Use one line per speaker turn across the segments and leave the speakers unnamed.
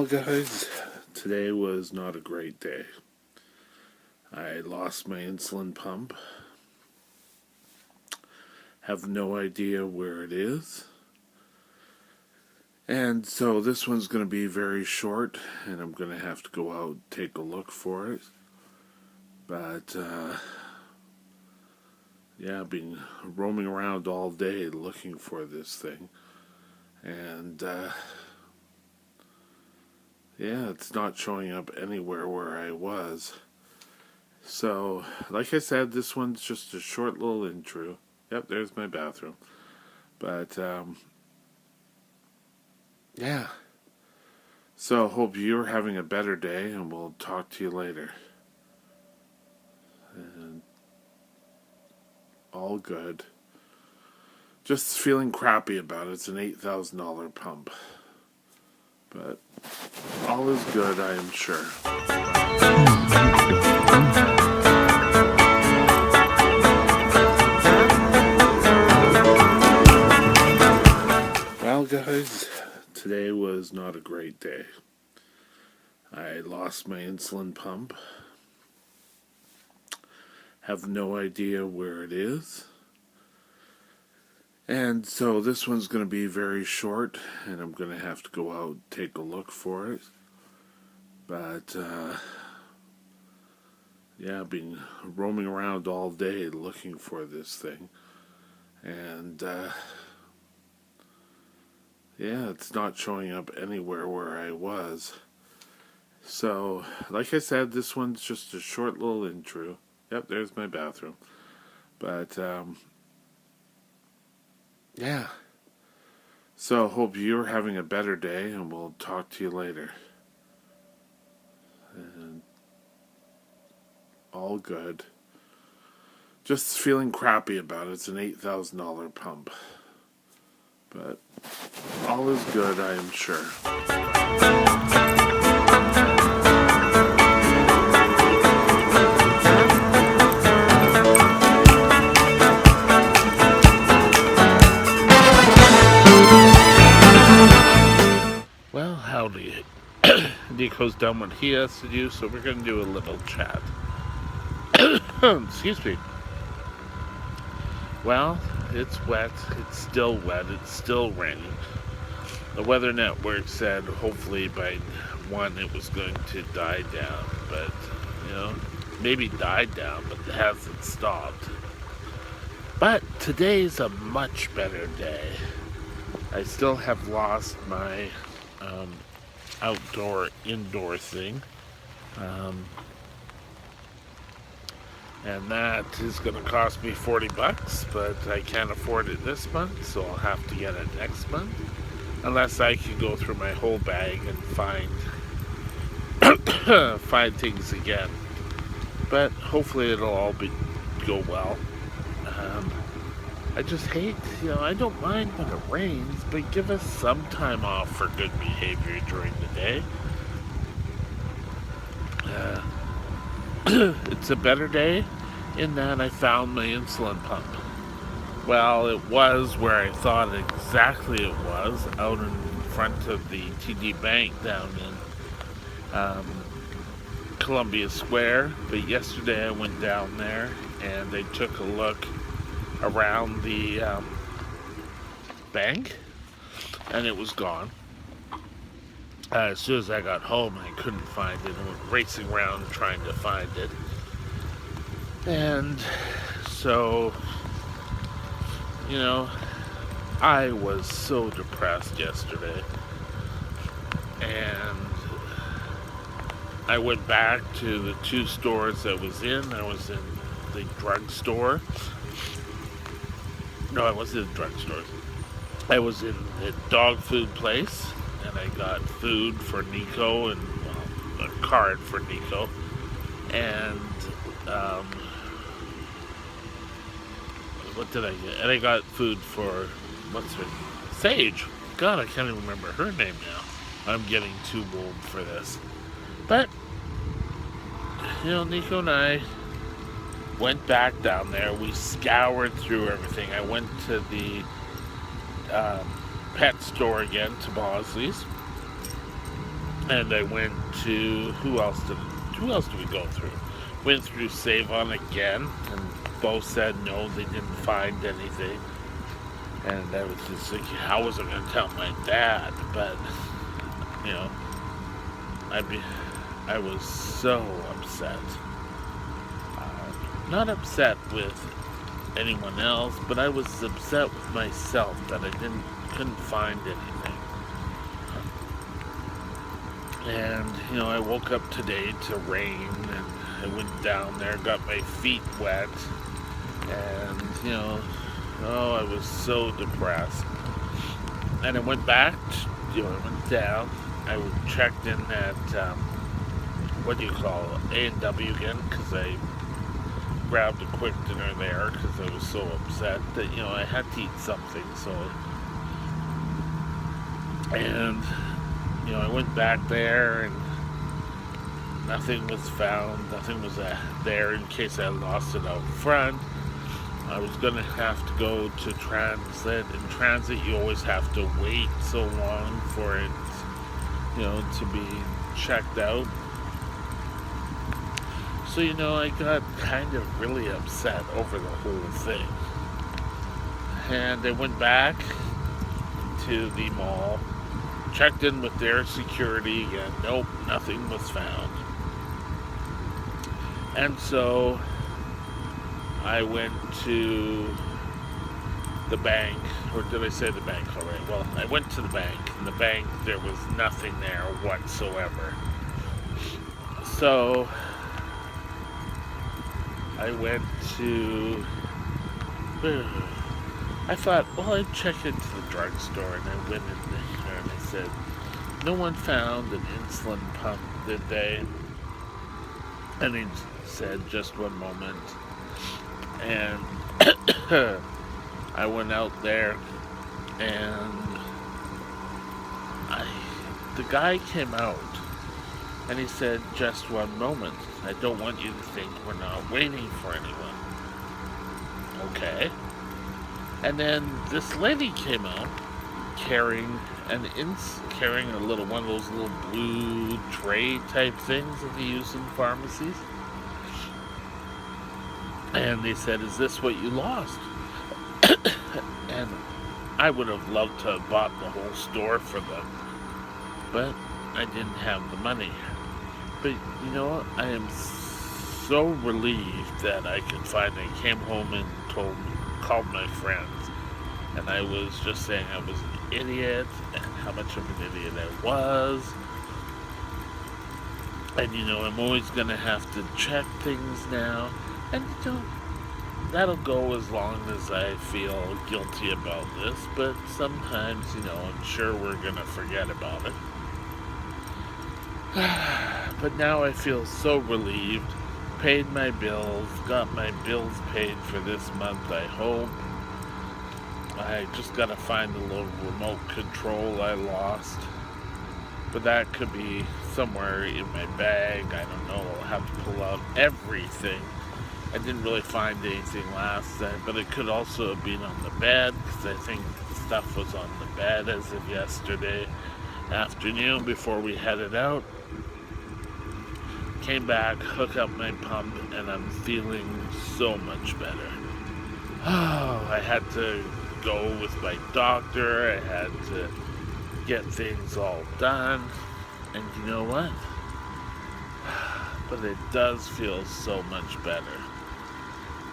Guys, today was not a great day. I lost my insulin pump. Have no idea where it is. And so this one's going to be very short, and I'm going to have to go out and take a look for it. But, I've been roaming around all day looking for this thing. And, it's not showing up anywhere where I was. So, like I said, this one's just a short little intro. Yep, there's my bathroom. But, So, hope you're having a better day, and we'll talk to you later. And all good. Just feeling crappy about it. It's an $8,000 pump. But all is good, I am sure. Well, guys, today was not a great day. I lost my insulin pump. Have no idea where it is. And so this one's going to be very short, and I'm going to have to go out and take a look for it. But, I've been roaming around all day looking for this thing. And, it's not showing up anywhere where I was. So, like I said, this one's just a short little intro. Yep, there's my bathroom. But, So, hope you're having a better day, and we'll talk to you later. And all good. Just feeling crappy about it. It's an $8,000 pump. But all is good, I am sure. Well, howdy. Nico's done what he has to do, so we're going to do a little chat. Excuse me. Well, it's wet. It's still wet. It's still raining. The Weather Network said hopefully by 1 it was going to die down. But, maybe died down, but it hasn't stopped. But today's a much better day. I still have lost my indoor thing. And that is going to cost me $40, but I can't afford it this month, so I'll have to get it next month. Unless I can go through my whole bag and find things again. But hopefully it'll all go well. I just hate, I don't mind when it rains, but give us some time off for good behavior during the day. It's a better day in that I found my insulin pump. Well, it was where I thought exactly it was, out in front of the TD Bank down in Columbia Square. But yesterday I went down there and I took a look around the bank, and it was gone. As soon as I got home, I couldn't find it. I went racing around trying to find it. And so, I was so depressed yesterday. And I went back to the 2 stores I was in. I was in the drugstore. No, I wasn't in the drugstore. I was in the dog food place. And I got food for Nico and a card for Nico. And what did I get? And I got food for Sage. God, I can't even remember her name now. I'm getting too old for this. But Nico and I went back down there. We scoured through everything. I went to the pet store again, to Bosley's. And I went to who else did we go through? Went through Save On again, and both said no, they didn't find anything. And I was just thinking, how was I going to tell my dad? But you know, I be, I was so upset. Not upset with anyone else, but I was upset with myself that I couldn't find anything. And I woke up today to rain, and I went down there, got my feet wet, and oh, I was so depressed. And I went back, I went down. I checked in at what do you call it, A&W again, because I grabbed a quick dinner there because I was so upset that I had to eat something. So, and I went back there and nothing was found. Nothing was there in case I lost it out front. I was gonna have to go to transit. In transit, you always have to wait so long for it, to be checked out. So, I got kind of really upset over the whole thing. And I went back to the mall, checked in with their security again. Nope, nothing was found. And so I went to the bank, or did I say the bank already? Well, I went to the bank. In the bank, there was nothing there whatsoever. So I went to, I thought, well, I'd check into the drugstore, and I went in there and I said, no one found an insulin pump, did they? And he said, just one moment. And I went out there, and the guy came out, and he said, just one moment. I don't want you to think we're not waiting for anyone. Okay. And then this lady came out carrying carrying a little one of those little blue tray type things that they use in pharmacies. And they said, is this what you lost? And I would have loved to have bought the whole store for them, but I didn't have the money. But you know what? I am so relieved that I could finally came home and called my friends. And I was just saying I was an idiot and how much of an idiot I was. And I'm always going to have to check things now. And that'll go as long as I feel guilty about this. But sometimes, I'm sure we're going to forget about it. But now I feel so relieved. Paid my bills, got my bills paid for this month, I hope. I just gotta find the little remote control I lost. But that could be somewhere in my bag. I don't know. I'll have to pull out everything. I didn't really find anything last time, but it could also have been on the bed, because I think stuff was on the bed as of yesterday afternoon before we headed out. Came back, hook up my pump, and I'm feeling so much better. Oh, I had to go with my doctor. I had to get things all done. And you know what? But it does feel so much better.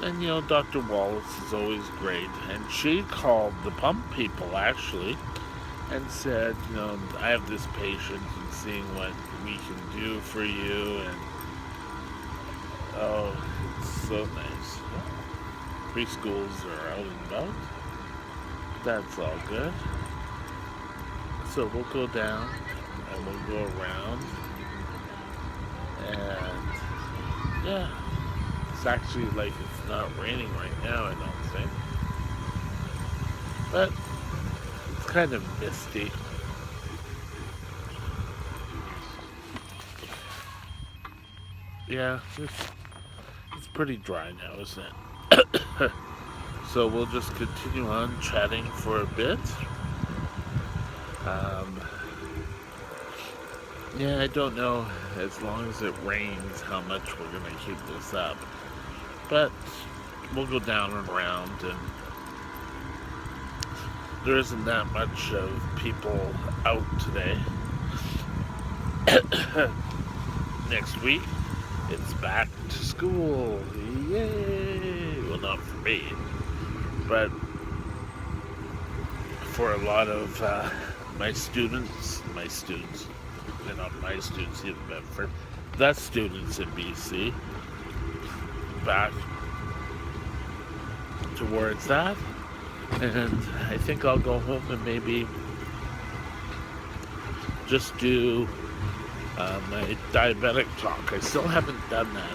And Dr. Wallace is always great. And she called the pump people, actually, and said, I have this patient and seeing what we can do for you. And oh, it's so nice. Preschools are out and about. That's all good. So we'll go down and we'll go around. And yeah, it's actually like it's not raining right now, I don't think. But it's kind of misty. Yeah, it's pretty dry now, isn't it? So we'll just continue on chatting for a bit. Yeah, I don't know, as long as it rains, how much we're going to keep this up. But we'll go down and around, and there isn't that much of people out today. Next week, it's back to school. Yay! Well, not for me, but for a lot of my students, they're not my students in Bedford, the students in BC, back towards that. And I think I'll go home and maybe just do my diabetic talk. I still haven't done that,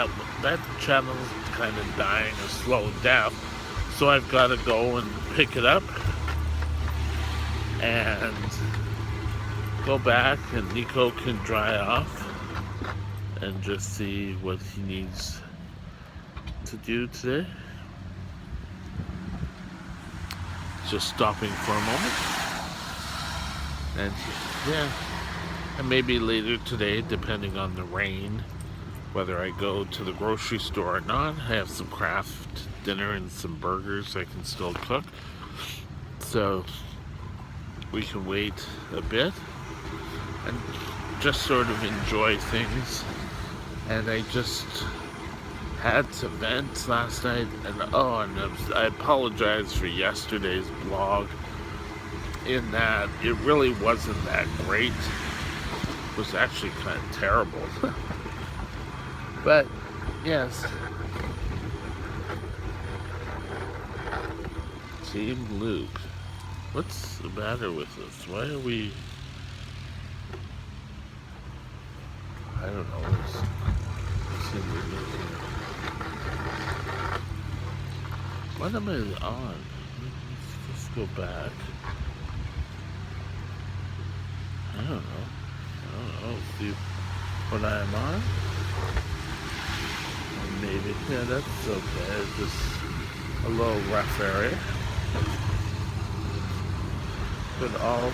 and that channel's kind of dying or slowing down. So I've got to go and pick it up and go back, and Nico can dry off and just see what he needs to do today. Just stopping for a moment. And yeah, and maybe later today, depending on the rain, whether I go to the grocery store or not. I have some craft dinner and some burgers I can still cook. So we can wait a bit and just sort of enjoy things. And I just had to vent last night, and I apologize for yesterday's blog, in that it really wasn't that great. It was actually kind of terrible. But yes, Team Luke, what's the matter with us? Why are we, I don't know, what am I on? Let's go back. I don't know. See what I'm on? Maybe. Yeah, that's okay. It's just a little rough area. But all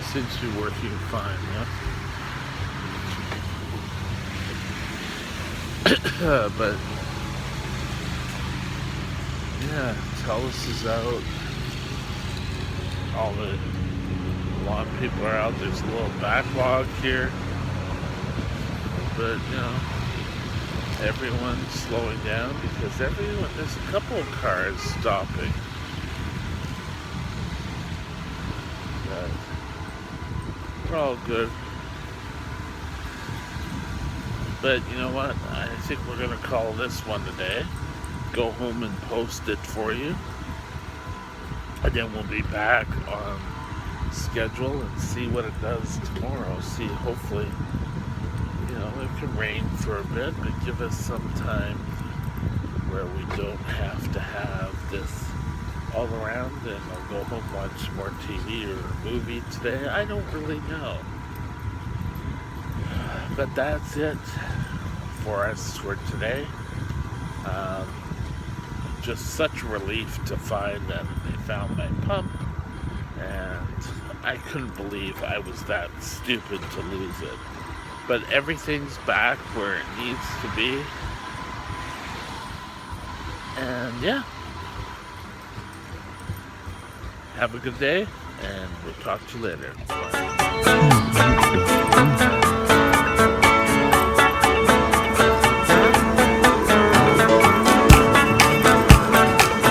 seems to be working fine, yeah? But yeah, Telus is out. A lot of people are out. There's a little backlog here. But, you know, everyone's slowing down because there's a couple of cars stopping. But we're all good. But you know what? I think we're going to call this one today. Go home and post it for you. And then we'll be back on schedule and see what it does tomorrow. See, hopefully, you know, it can rain for a bit, but give us some time where we don't have to have this all around, and I'll go home, watch more TV or a movie today. I don't really know. But that's it for us for today. Just such a relief to find that they found my pump, and I couldn't believe I was that stupid to lose it. But everything's back where it needs to be. And yeah. Have a good day, and we'll talk to you later. Bye.